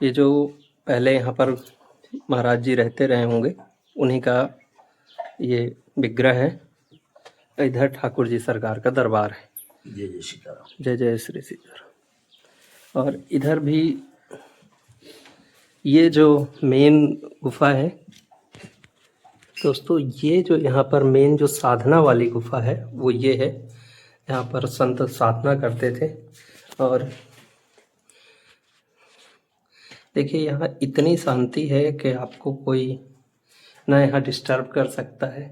ये जो पहले यहाँ पर महाराज जी रहते रहे होंगे, उन्हीं का ये विग्रह है। इधर ठाकुर जी सरकार का दरबार है। जय जय सीताराम। जय जय श्री सीताराम। और इधर भी ये जो मेन गुफा है दोस्तों, ये जो यहाँ पर मेन जो साधना वाली गुफा है वो ये है। यहाँ पर संत साधना करते थे। और देखिए यहाँ इतनी शांति है कि आपको कोई ना यहाँ डिस्टर्ब कर सकता है।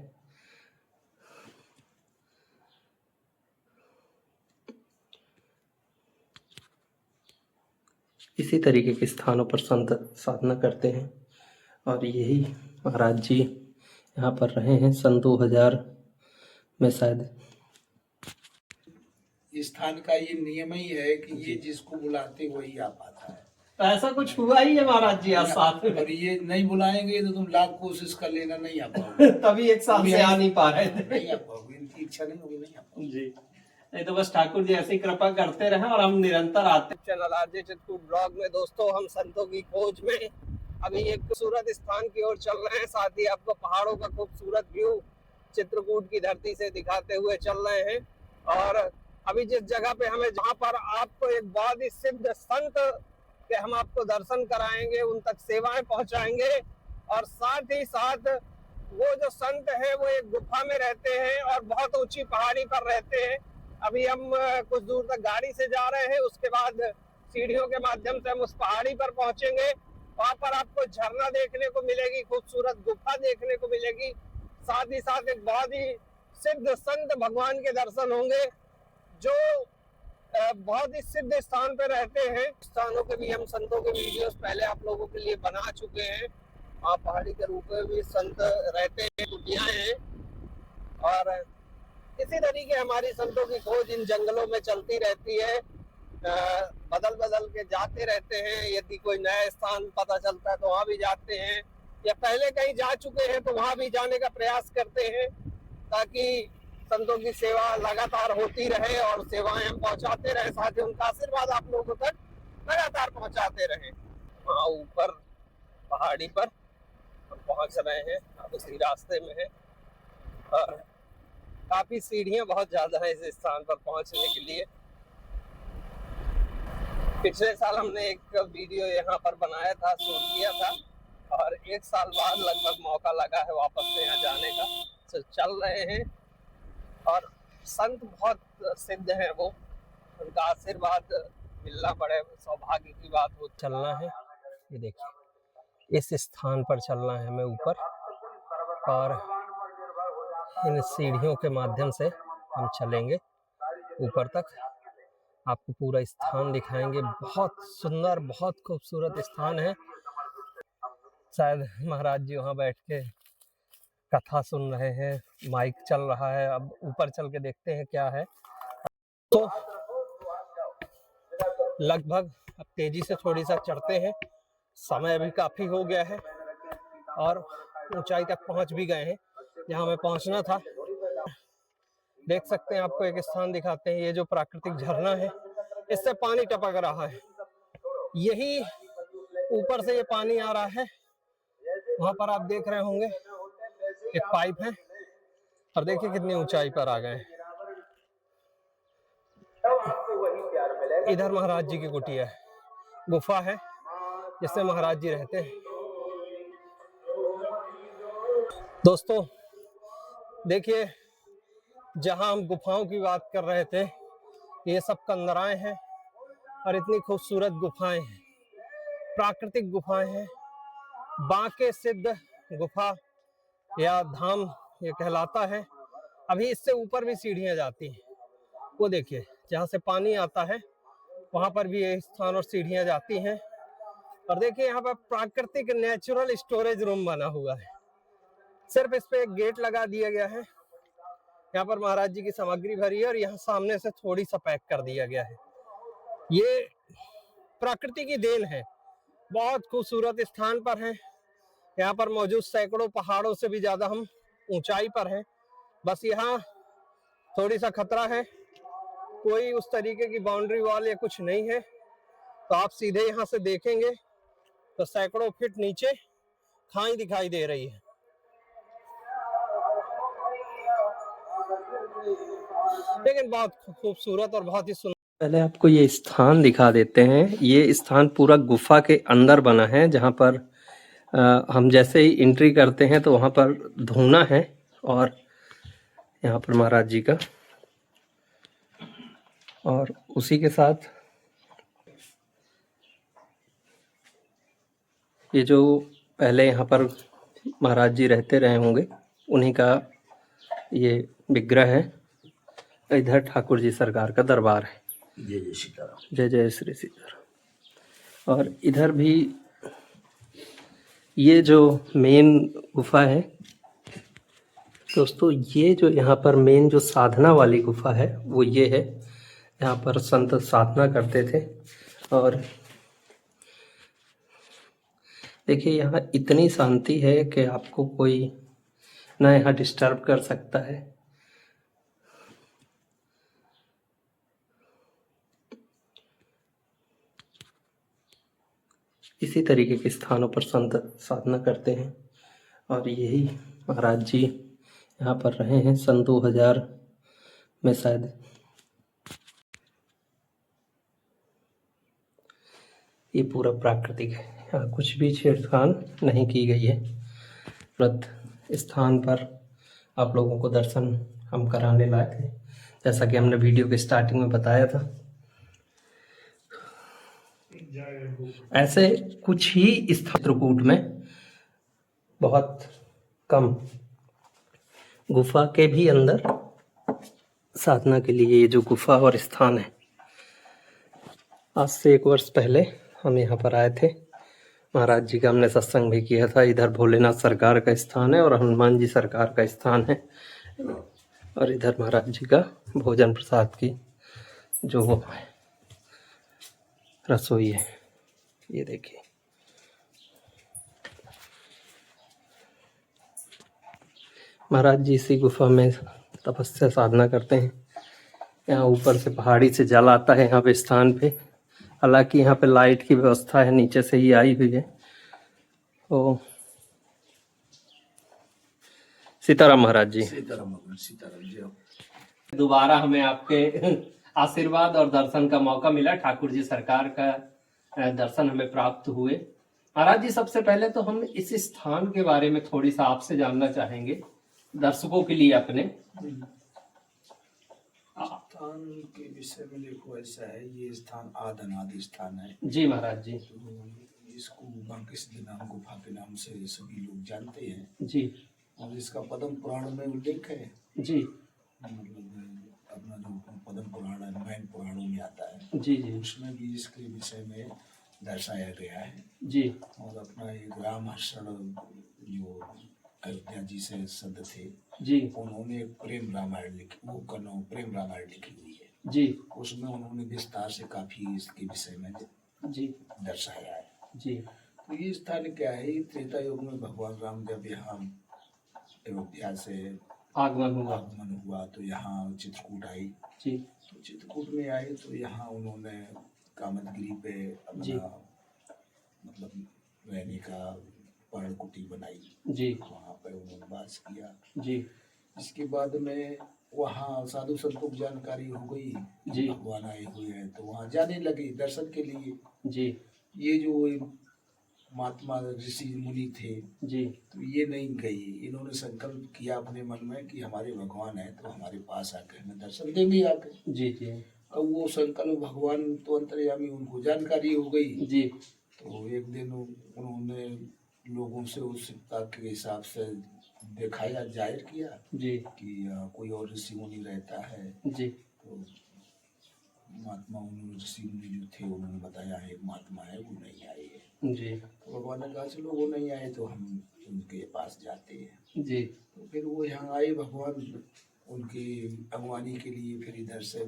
इसी तरीके के स्थानों पर संत साधना करते हैं। और यही महाराज जी यहाँ पर रहे हैं सन 2000 में शायद। इस स्थान का ये नियम ही है कि ये जिसको बुलाते वही आ पाता है। तो ऐसा कुछ हुआ ही है महाराज जी आज साथ में। और ये नहीं बुलाएंगे तो तुम लाख कोशिश कर लेना, नहीं आ पाओगे। तभी एक साल से आ नहीं पा रहे थे। नहीं आ पाओगे, इनकी इच्छा नहीं होगी, नहीं आ पाओगे जी। नहीं तो बस ठाकुर जी ऐसी कृपा करते रहे और हम निरंतर आते। चैनल आरजे चित्रकूट ब्लॉग में दोस्तों हम संतों की खोज में अभी एक खूबसूरत स्थान की ओर चल रहे हैं। साथ ही आपको पहाड़ों का खूबसूरत व्यू चित्रकूट की धरती से दिखाते हुए चल रहे हैं। और अभी जिस जगह पे हमें, जहाँ पर आपको एक बहुत ही सिद्ध संत के हम आपको दर्शन कराएंगे, उन तक सेवाएं पहुंचाएंगे। और साथ ही साथ वो जो संत है वो एक गुफा में रहते हैं और बहुत ऊंची पहाड़ी पर रहते हैं। अभी हम कुछ दूर तक गाड़ी से जा रहे हैं, उसके बाद सीढ़ियों के माध्यम से हम उस पहाड़ी पर पहुंचेंगे। वहां पर आपको झरना देखने को मिलेगी, खूबसूरत गुफा देखने को मिलेगी, साथ ही साथ एक बहुत ही सिद्ध संत भगवान के दर्शन होंगे जो बहुत ही सिद्ध स्थान पर रहते हैं। स्थानों के भी हम संतों के वीडियोस पहले आप लोगों के लिए बना चुके हैं। वहाँ पहाड़ी के रूप में भी संत रहते हैं, कुटियां हैं। और इसी तरीके हमारी संतों की खोज इन जंगलों में चलती रहती है, बदल बदल के जाते रहते हैं। यदि कोई नया स्थान पता चलता है तो वहाँ भी जाते हैं, या पहले कहीं जा चुके हैं तो वहाँ भी जाने का प्रयास करते हैं, ताकि संतों की सेवा लगातार होती रहे और सेवाएं हम पहुँचाते रहे, साथ ही उनका आशीर्वाद आप लोगों तक लगातार पहुँचाते रहे। वहाँ ऊपर पहाड़ी पर हम पहुँच रहे हैं, अब उसी रास्ते में है। और काफी सीढ़ियां बहुत ज्यादा है इस स्थान पर पहुंचने के लिए। पिछले साल हमने एक वीडियो यहाँ पर बनाया था, शूट किया था, और एक साल बाद लगभग मौका लगा है वापस से यहाँ जाने का। तो चल रहे हैं और संत बहुत सिद्ध हैं, वो उनका आशीर्वाद मिलना बड़े सौभाग्य की बात हो। चलना है, ये देखिए इस स्थान पर चलना है हमें ऊपर, और इन सीढ़ियों के माध्यम से हम चलेंगे ऊपर तक। आपको पूरा स्थान दिखाएंगे। बहुत सुंदर, बहुत खूबसूरत स्थान है। शायद महाराज जी वहाँ बैठ के कथा सुन रहे हैं, माइक चल रहा है। अब ऊपर चल के देखते हैं क्या है। तो लगभग अब तेजी से थोड़ी सा चढ़ते हैं, समय भी काफी हो गया है और ऊंचाई तक पहुंच भी गए हैं जहाँ हमें पहुंचना था। देख सकते हैं, आपको एक स्थान दिखाते हैं। ये जो प्राकृतिक झरना है, इससे पानी टपक रहा है। यही ऊपर से ये पानी आ रहा है। वहां पर आप देख रहे होंगे एक पाइप है, और देखिए कितनी ऊंचाई पर आ गए हैं। इधर महाराज जी की कुटिया है, गुफा है जिसमें महाराज जी रहते हैं। दोस्तों देखिए, जहां हम गुफाओं की बात कर रहे थे, ये सब कंदराएं हैं और इतनी खूबसूरत गुफाएं हैं, प्राकृतिक गुफाएं हैं। बांके सिद्ध गुफा या धाम ये कहलाता है। अभी इससे ऊपर भी सीढ़ियां जाती हैं, वो देखिए जहाँ से पानी आता है वहां पर भी ये स्थान और सीढ़ियां जाती हैं। और देखिए यहाँ पर प्राकृतिक नेचुरल स्टोरेज रूम बना हुआ है। सिर्फ इस पे एक गेट लगा दिया गया है। यहाँ पर महाराज जी की सामग्री भरी है और यहाँ सामने से थोड़ी सा पैक कर दिया गया है। ये प्रकृति की देन है। बहुत खूबसूरत स्थान पर है। यहाँ पर मौजूद सैकड़ों पहाड़ों से भी ज्यादा हम ऊंचाई पर हैं। बस यहाँ थोड़ी सा खतरा है, कोई उस तरीके की बाउंड्री वॉल या कुछ नहीं है, तो आप सीधे यहाँ से देखेंगे तो सैकड़ों फीट नीचे खाई दिखाई दे रही है। लेकिन बहुत खूबसूरत और बहुत ही सुंदर। पहले आपको ये स्थान दिखा देते हैं। ये स्थान पूरा गुफा के अंदर बना है, जहाँ पर हम जैसे ही एंट्री करते हैं तो वहाँ पर धूना है और यहाँ पर महाराज जी का, और उसी के साथ ये जो पहले यहाँ पर महाराज जी रहते रहे होंगे, उन्हीं का ये विग्रह है। इधर ठाकुर जी सरकार का दरबार है। जय जय सीताराम। जय जय श्री सीताराम। और इधर भी ये जो मेन गुफा है दोस्तों, ये जो यहाँ पर मेन जो साधना वाली गुफा है वो ये है। यहाँ पर संत साधना करते थे। और देखिए यहाँ इतनी शांति है कि आपको कोई ना यहाँ डिस्टर्ब कर सकता है। इसी तरीके के स्थानों पर संत साधना करते हैं। और यही महाराज जी यहाँ पर रहे हैं सन 2000 में शायद। ये पूरा प्राकृतिक है, यहाँ कुछ भी छेड़छाड़ नहीं की गई है। व्रत स्थान पर आप लोगों को दर्शन हम कराने लाए थे, जैसा कि हमने वीडियो के स्टार्टिंग में बताया था। ऐसे कुछ ही चित्रकूट में बहुत कम गुफा के भी अंदर साधना के लिए ये जो गुफा और स्थान है। आज से 1 वर्ष पहले हम यहाँ पर आए थे। महाराज जी का हमने सत्संग भी किया था। इधर भोलेनाथ सरकार का स्थान है और हनुमान जी सरकार का स्थान है। और इधर महाराज जी का भोजन प्रसाद की जो वो है रसोई है, ये देखिए। महाराज जी इसी गुफा में तपस्या साधना करते हैं। यहाँ ऊपर से पहाड़ी से जल आता है यहाँ पे स्थान पे। हालांकि यहाँ पे लाइट की व्यवस्था है, नीचे से ही आई हुई है। तो सीताराम महाराज जी। सीताराम जी। दोबारा हमें आपके आशीर्वाद और दर्शन का मौका मिला। ठाकुर जी सरकार का दर्शन हमें प्राप्त हुए। महाराज जी, सबसे पहले तो हम इस स्थान के बारे में थोड़ी सा आपसे जानना चाहेंगे, दर्शकों के लिए अपने। स्थान के विषय में देखो, ऐसा है, ये स्थान आदि अनादि स्थान है। जी महाराज जी। तो इसको बांकेश्वर नाम गुफा के नाम से सभी लोग जानते हैं। जी। और इसका पद्म पुराण में उल्लेख है। जी। मतलब अपना जो पद्म पुराण है, 9 पुराणों में आता है। जी जी। उसमें भी इसके विषय में दर्शाया गया है। जी। और अपना एक रामहर्षण जो अयोध्या जी से संत थे, जी, उन्होंने प्रेम रामायण लिखी, वो कन्नौ प्रेम रामायण लिखी हुई है। जी। उसमें उन्होंने विस्तार से काफी इसके विषय में जी दर्शाया है। जी। तो ये स्थान क्या है, त्रेता युग में भगवान राम जब यहाँ अयोध्या से आगमन हुआ तो यहाँ चित्रकूट आई। जी। तो चित्रकूट में आए तो यहाँ उन्होंने कामतगिरी पे अपना मतलब रहने का पर्णकुटी बनाई। जी। वहाँ पर उन्होंने वास किया। जी। इसके बाद में वहाँ साधु संतों को जानकारी हो गई जी, भगवान आए हुए हैं, तो वहाँ जाने लगे दर्शन के लिए। जी। ये जो महात्मा ऋषि मुनि थे, जी, तो ये नहीं गई। इन्होंने संकल्प किया अपने मन में कि हमारे भगवान है तो हमारे पास आकर हमें दर्शन देंगे आकर। जी जी। अब वो संकल्प भगवान तो अंतर्यामी, उनको जानकारी हो गई। जी। तो एक दिन उन्होंने लोगों से उत्सुकता के हिसाब से दिखाया, जाहिर किया जी कि कोई और ऋषि मुनि रहता है। जी। तो महात्मा ऋषि मुनि जो थे उन्होंने बताया है एक महात्मा है, वो नहीं आए है। जी। तो भगवान ने कहा चलो वो नहीं आए तो हम उनके पास जाते हैं। जी। तो फिर वो यहाँ आए भगवान उनकी अगवानी के लिए। फिर इधर से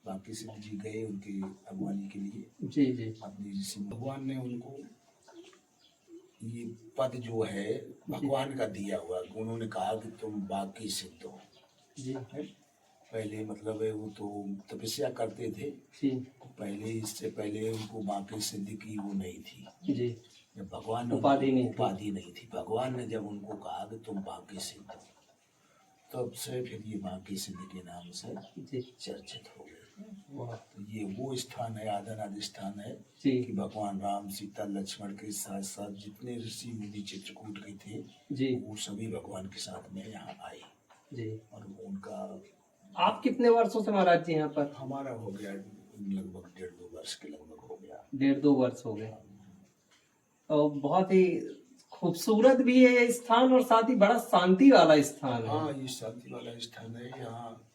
बाकी सिद्ध जी गए उनकी अगवानी के लिए। जी जी। अपनी ऋषि भगवान ने उनको ये पद जो है भगवान का दिया हुआ, उन्होंने कहा कि तुम बाकी सिद्ध हो। जी। पहले मतलब है वो तो तपस्या करते थे। जी पहले इससे पहले उनको बाकी सिद्धि की वो नहीं थी। जी जब भगवान ने उपाधि नहीं थी। उपाधि नहीं थी, भगवान ने जब उनको कहा कि तुम बाकी सिद्ध हो, तब से फिर ये बाकी सिद्ध के नाम से जी चर्चित हो गए। वाह तो ये वो स्थान है, आदनादि स्थान है जी कि भगवान राम, सीता, लक्ष्मण के साथ साथ जितने ऋषि मुनि चित्रकूट के थे जी वो सभी भगवान के साथ में यहाँ आए। जी। और उनका आप कितने वर्षों से महाराज जी यहाँ पर? हमारा हो गया लगभग 1.5-2 वर्ष के लगभग हो गया। 1.5-2 वर्ष हो गए। और बहुत ही खूबसूरत भी है ये स्थान और साथ ही बड़ा शांति वाला स्थान है। हाँ, ये शांति वाला स्थान है। यहाँ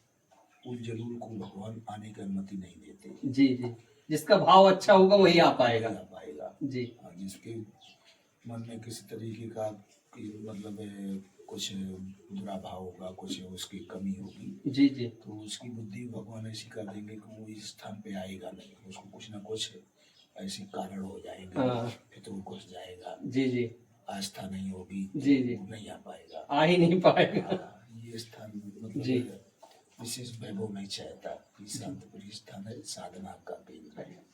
उल जलूल को भगवान आने की अनुमति नहीं देते। जी जी, जिसका भाव अच्छा होगा वही आ पाएगा। आ पाएगा जी जिसके मन में किसी तरीके का मतलब कुछ बुरा भाव होगा, कुछ उसकी कमी होगी, जी जी तो उसकी बुद्धि भगवान ऐसी कर देंगे कि वो इस स्थान पे आएगा नहीं। उसको कुछ ना कुछ ऐसे कारण हो जाएंगे, हाँ। फिर तो वो घुस जाएगा, जी जी आस्था नहीं होगी, जी जी, वो नहीं आ पाएगा, आ ही नहीं पाएगा। ये स्थान जी। मतलब विशेष वैभव नहीं चाहता। शांतपुरी स्थान है, साधना का केंद्र है।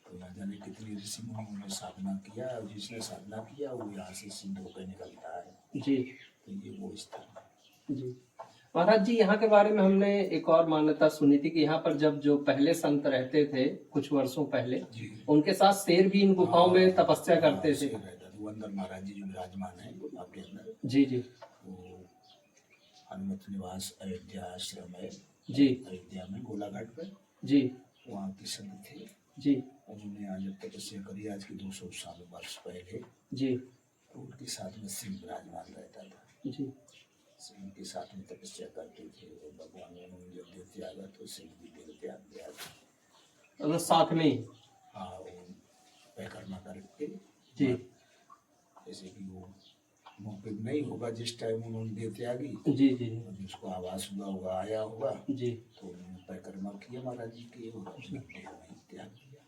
तो न जाने कितने ऋषि मुनियों ने साधना किया, और जिसने साधना किया वो यहाँ से सिद्ध होकर निकलता है। जी तो ये वो स्थान है। जी महाराज जी, यहाँ के बारे में हमने एक और मान्यता सुनी थी कि यहाँ पर जब जो पहले संत रहते थे कुछ वर्षों पहले, जी। उनके साथ शेर भी इन गुफाओं में तपस्या करते थे। शेर रहता था। वो अंदर महाराज जी जो विराजमान है आपके अंदर, जी जी वो हनुमत निवास अयोध्या आश्रम है जी अयोध्या में गोलाघाट पर। जी वहाँ के संत थे, जी उन्होंने यहाँ जब तपस्या करी आज के 200 साल वर्ष पहले, जी तो उनके साथ में सिंह विराजमान रहता था। जी सिंह के साथ में तपस्या करते थे, और भगवान ने उन्होंने जब देह त्यागा तो सिंह भी देह त्याग दिया। मतलब साथ में ही। हाँ, वो परिक्रमा करके जी जैसे कि वो मौके नहीं होगा जिस टाइम उन्होंने देह त्यागी, जी जी जिसको आवास हुआ होगा, आया होगा, जी तो उन्होंने परिक्रमा किया महाराज जी की, और अपना देह नहीं त्याग दिया।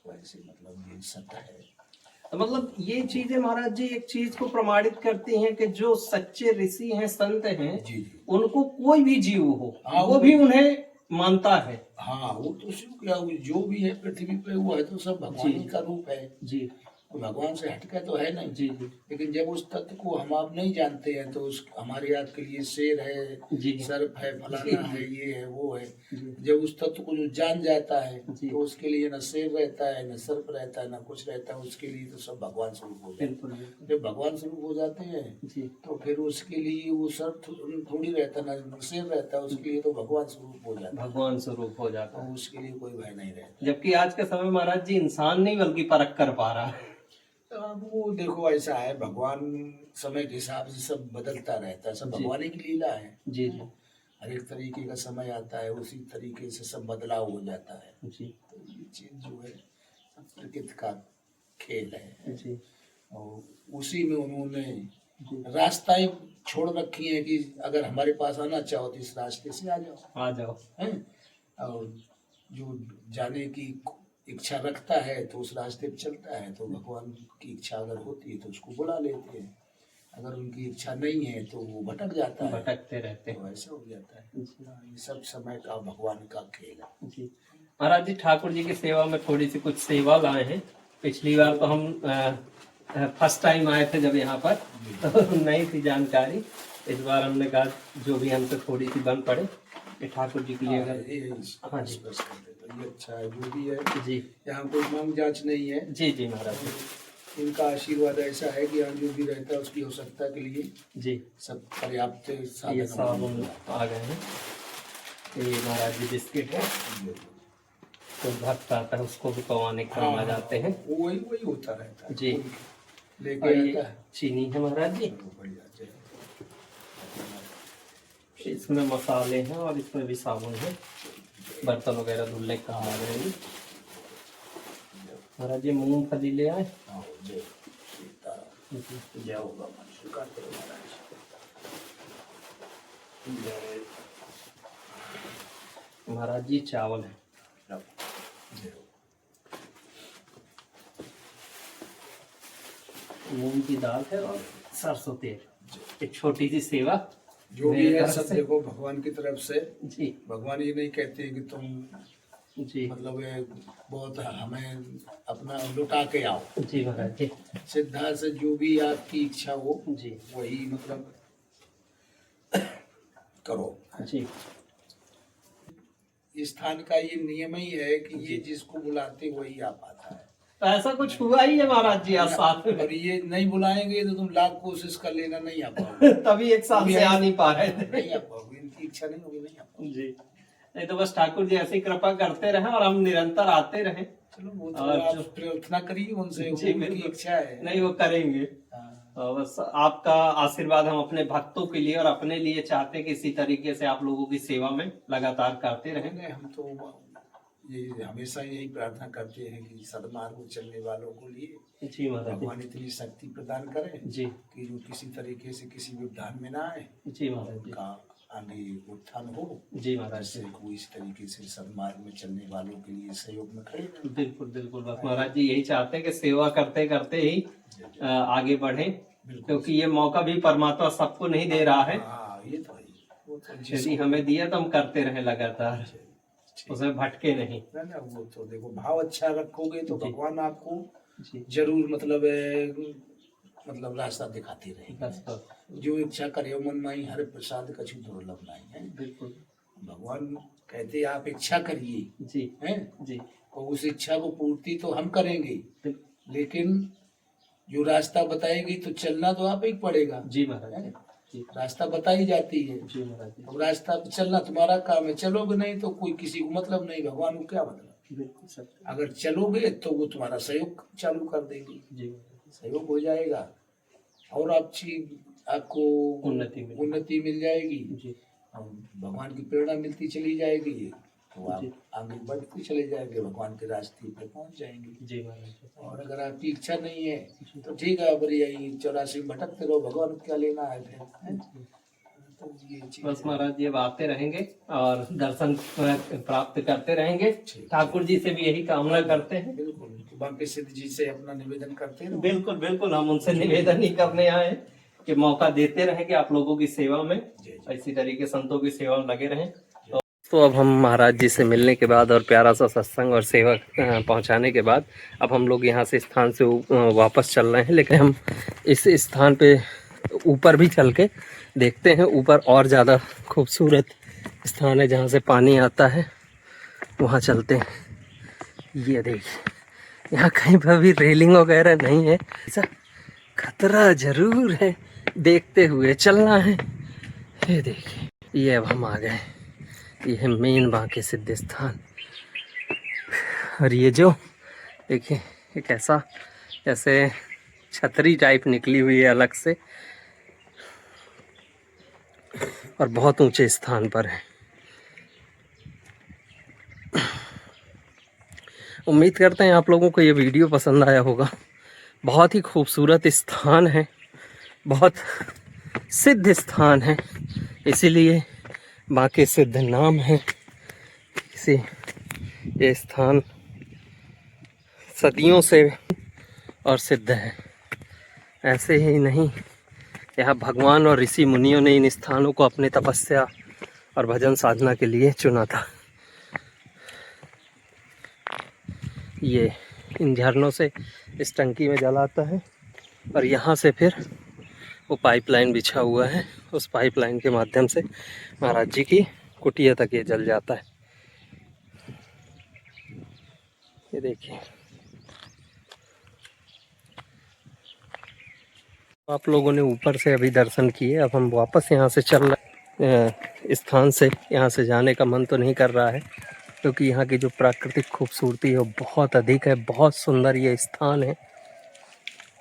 वैसे मतलब ये सत्य है। तो मतलब ये चीजें महाराज जी एक चीज को प्रमाणित करती हैं कि जो सच्चे ऋषि हैं, संत हैं, जी जी। उनको कोई भी जीव हो हाँ, वो भी उन्हें मानता है। हाँ, वो तो शिव क्या, वो जो भी है पृथ्वी पे वो है तो सब भगवान ही का रूप है। जी वो भगवान से हटकर तो है नहीं। जी जी लेकिन जब उस तत्व को हम आप नहीं जानते हैं तो उस हमारे याद के लिए शेर है, जी सर्प है, फलाना है, ये है, वो है। जी जब उस तत्व को जो जान जाता है जी। तो उसके लिए न शेर रहता है, न सर्प रहता है, न कुछ रहता है। उसके लिए तो सब भगवान स्वरूप हो जाते बिल्कुल हैं। बिल्कुल। जब भगवान स्वरूप हो जाते हैं जी तो फिर उसके लिए वो सर्प थोड़ी रहता, न शेर रहता है। उसके लिए तो भगवान स्वरूप हो जाता है, भगवान स्वरूप हो जाता तो है। उसके लिए कोई भय नहीं रहता। जबकि आज के समय महाराज जी इंसान नहीं बल्कि परख कर पा रहा है। तो अब वो देखो ऐसा है, भगवान समय के हिसाब से सब बदलता रहता है, सब जी। भगवान की लीला है। जी जी हर एक तरीके का समय आता है, उसी तरीके से सब बदलाव हो जाता है। जी तो ये चीज जो है सब प्रकृति का खेल है, जी और उसी में उन्होंने जी रास्ताएं छोड़ रखी हैं कि अगर हमारे पास आना चाहो तो इस रास्ते से आ जाओ, आ जाओ। हैं। और जो जाने की इच्छा रखता है तो उस रास्ते पे चलता है। तो भगवान की इच्छा अगर होती है तो उसको बुला लेते हैं, अगर उनकी इच्छा नहीं है तो वो भटक जाता है, भटकते रहते तो हैं। ऐसा हो जाता है। जी ये सब समय का भगवान का खेल है। जी महाराज जी, ठाकुर जी की सेवा में थोड़ी सी कुछ सेवा लाए हैं। पिछली बार तो हम फर्स्ट टाइम आए थे जब यहाँ पर, तो नहीं थी जानकारी। इस बार हमने कहा जो भी हमसे थोड़ी सी बन पड़े ये ठाकुर जी के लिए अगर। हाँ जी। स्पर्श कर दे तो ये अच्छा है, जो भी है। जी यहाँ कोई मांग जांच नहीं है। जी जी महाराज जी। इनका आशीर्वाद ऐसा है कि यहाँ जो भी रहता है उसकी आवश्यकता के लिए जी सब पर्याप्त ये साधन साबुन आ गए हैं। ये महाराज जी बिस्किट है, तो भक्त आता है उसको भी पवाने काम आ जाते हैं। वही वही होता रहता है जी। लेके और ये आता है। चीनी है महाराज जी, चलो बढ़िया, जय। इसमें मसाले हैं और इसमें भी साबुन है, बर्तन वगैरह धुलने का काम आ जाएंगे। महाराज जी मूंगफली ले आए। हाँ, जय सीताराम। जी जय होगा मन स्वीकार करो महाराज। जय। महाराज जी चावल है, जय हो। मूंग की दाल है और सरसों तेल। एक छोटी सी सेवा जो भी मेरे है तरफ सब से। देखो भगवान की तरफ से। जी भगवान ये नहीं कहते कि तुम जी मतलब ये बहुत हमें अपना लुटा के आओ। जी महाराज जी श्रद्धा से जो भी आपकी इच्छा हो जी वही मतलब करो। जी इस स्थान का ये नियम ही है कि ये जी। जिसको बुलाते वही आ पाता है। तो ऐसा कुछ हुआ ही है महाराज जी आज साथ में। और ये नहीं बुलाएंगे तो तुम लाख कोशिश कर लेना, नहीं आ पाओगे। तभी एक साल से आ नहीं पा रहे थे। नहीं आ पाओगे, इनकी इच्छा नहीं होगी, नहीं आ पाओगे। जी नहीं तो बस ठाकुर जी ऐसी कृपा करते रहे और हम निरंतर आते रहे। चलो वो तो और आप जो- प्रार्थना करिए उनसे, जी, उनकी बिल्कुल। इच्छा है। नहीं वो करेंगे। हाँ। बस आपका आशीर्वाद हम अपने भक्तों के लिए और अपने लिए चाहते हैं कि इसी तरीके से आप लोगों की सेवा में लगातार करते रहें। नहीं, हम तो ये हमेशा यही प्रार्थना करते हैं कि सदमार्ग में चलने वालों को लिए जी महाराज भगवान इतनी शक्ति प्रदान करे जी कि जो किसी तरीके से किसी भी उद्धार में ना आए, जी महाराज जी उनका आगे उत्थान हो, जी महाराज जिससे जी वो इस तरीके से सदमार्ग में चलने वालों के लिए सहयोग में खड़े रहें। बिल्कुल बिल्कुल बस महाराज जी यही चाहते हैं कि सेवा करते करते ही आगे बढ़े, क्योंकि ये मौका भी परमात्मा सबको नहीं दे रहा है। हाँ, ये तो है। वो तो यदि जिसको हमें दिया तो हम करते रहे लगातार, ठीक। उसमें भटके नहीं। ना वो तो देखो भाव अच्छा रखोगे तो जी। भगवान आपको जी जरूर मतलब रास्ता दिखाते रहेंगे। बस बस जो इच्छा करे मन माई हर प्रसाद कछु दुर्लभ नहीं है। बिल्कुल भगवान कहते आप इच्छा करिए, जी हैं, जी और उस इच्छा को पूर्ति तो हम करेंगे, बिल्कुल। लेकिन जो रास्ता बताएगी तो चलना तो आप ही पड़ेगा। जी महाराज जी जी रास्ता बताई जाती है, जी महाराज जी अब रास्ता पे चलना तुम्हारा काम है। चलोगे नहीं तो कोई किसी को मतलब नहीं, भगवान को क्या मतलब। बिल्कुल सर अगर चलोगे तो वो तुम्हारा सहयोग चालू कर देंगे, जी महाराज जी, सहयोग हो जाएगा और आपको उन्नति मिल जाएगी। जी और भगवान की प्रेरणा मिलती चली जाएगी, तो आप जी। आगे बढ़ते चले जाएंगे, भगवान के रास्ते पे पहुंच जाएंगे। जी महाराज जी और अगर आपकी इच्छा नहीं है तो ठीक है, अब यही 84 में भटकते रहो, भगवान को क्या लेना है फिर, हैं? तो ये चीज बस है। महाराज जी अब आते रहेंगे और दर्शन प्राप्त करते रहेंगे। ठीक। ठाकुर जी से भी यही कामना करते हैं। बिल्कुल, बाकी सिद्ध जी से अपना निवेदन करते हैं। बिल्कुल बिल्कुल हम उनसे निवेदन ही करने आए हैं कि मौका देते रहे कि आप लोगों की सेवा में जी, जी। इसी तरीके संतों की सेवा में लगे रहें। तो अब हम महाराज जी से मिलने के बाद और प्यारा सा सत्संग और सेवा पहुंचाने के बाद अब हम लोग यहाँ से स्थान से वापस चल रहे हैं, लेकिन हम इस स्थान पे ऊपर भी चल के देखते हैं। ऊपर और ज़्यादा खूबसूरत स्थान है जहाँ से पानी आता है, वहाँ चलते हैं। ये देखिए यहाँ कहीं पर भी रेलिंग वगैरह नहीं है, ऐसा खतरा जरूर है, देखते हुए चलना है। ये देखिए ये अब हम आ गए, ये है मेन बांके सिद्ध स्थान। और ये जो देखिए एक ऐसा जैसे छतरी टाइप निकली हुई है अलग से, और बहुत ऊंचे स्थान पर है। उम्मीद करते हैं आप लोगों को ये वीडियो पसंद आया होगा। बहुत ही खूबसूरत स्थान है, बहुत सिद्ध स्थान है, इसीलिए बांके सिद्ध नाम है। इसी ये स्थान सदियों से और सिद्ध है। ऐसे ही नहीं, यहाँ भगवान और ऋषि मुनियों ने इन स्थानों को अपने तपस्या और भजन साधना के लिए चुना था। ये इन झरनों से इस टंकी में जल आता है और यहाँ से फिर वो पाइपलाइन बिछा हुआ है, उस पाइपलाइन के माध्यम से महाराज जी की कुटिया तक ये जल जाता है। ये देखिए आप लोगों ने ऊपर से अभी दर्शन किए, अब हम वापस यहाँ से चल रहे स्थान से। यहाँ से जाने का मन तो नहीं कर रहा है, क्योंकि यहाँ की जो प्राकृतिक खूबसूरती है वो बहुत अधिक है। बहुत सुंदर ये स्थान है,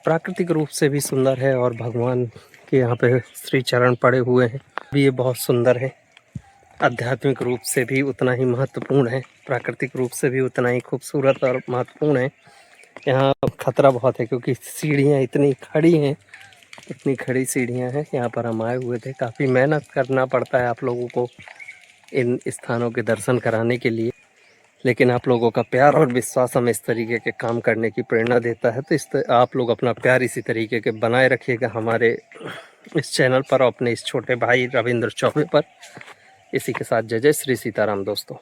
प्राकृतिक रूप से भी सुंदर है और भगवान के यहाँ पे श्री चरण पड़े हुए हैं भी, ये बहुत सुंदर है। आध्यात्मिक रूप से भी उतना ही महत्वपूर्ण है, प्राकृतिक रूप से भी उतना ही खूबसूरत और महत्वपूर्ण है। यहाँ खतरा बहुत है क्योंकि सीढ़ियाँ इतनी खड़ी हैं, इतनी खड़ी सीढ़ियाँ हैं। यहाँ पर हम आए हुए थे, काफ़ी मेहनत करना पड़ता है आप लोगों को इन स्थानों के दर्शन कराने के लिए, लेकिन आप लोगों का प्यार और विश्वास हमें इस तरीके के काम करने की प्रेरणा देता है। तो आप लोग अपना प्यार इसी तरीके के बनाए रखिएगा हमारे इस चैनल पर और अपने इस छोटे भाई रविंद्र चौबे पर। इसी के साथ जय जय श्री सीताराम दोस्तों।